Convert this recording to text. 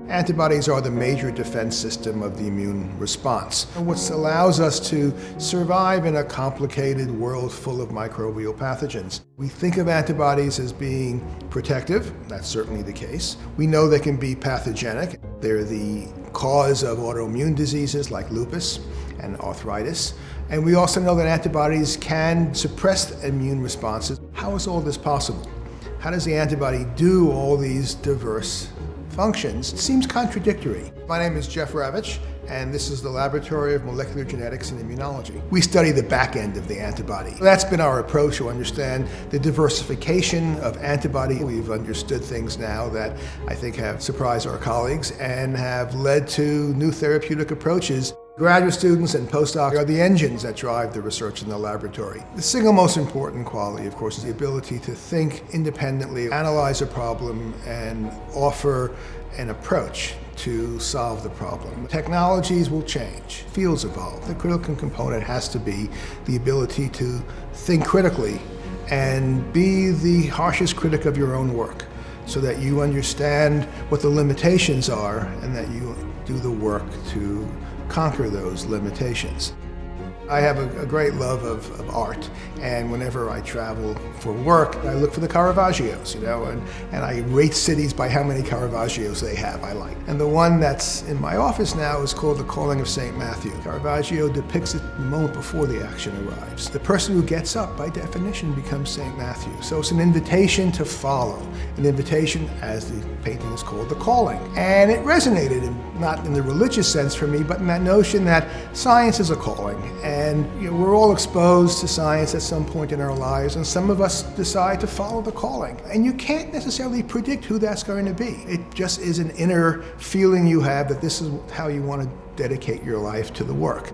Antibodies are the major defense system of the immune response, which allows us to survive in a complicated world full of microbial pathogens. We think of antibodies as being protective. That's certainly the case. We know they can be pathogenic. They're the cause of autoimmune diseases like lupus and arthritis. And we also know that antibodies can suppress immune responses. How is all this possible? How does the antibody do all these diverse functions? It seems contradictory. My name is Jeff Ravetch, and this is the Laboratory of Molecular Genetics and Immunology. We study the back end of the antibody. That's been our approach to understand the diversification of antibody. We've understood things now that I think have surprised our colleagues and have led to new therapeutic approaches. Graduate students and postdocs are the engines that drive the research in the laboratory. The single most important quality, of course, is the ability to think independently, analyze a problem, and offer an approach to solve the problem. Technologies will change, fields evolve. The critical component has to be the ability to think critically and be the harshest critic of your own work, so that you understand what the limitations are and that you do the work to conquer those limitations. I have a great love of art, and whenever I travel for work, I look for the Caravaggios, and I rate cities by how many Caravaggios they have I like. And the one that's in my office now is called The Calling of St. Matthew. Caravaggio depicts it the moment before the action arrives. The person who gets up, by definition, becomes St. Matthew. So it's an invitation to follow, an invitation, as the painting is called, The Calling. And it resonated, not in the religious sense for me, but in that notion that science is a calling. And we're all exposed to science at some point in our lives, and some of us decide to follow the calling. And you can't necessarily predict who that's going to be. It just is an inner feeling you have that this is how you want to dedicate your life to the work.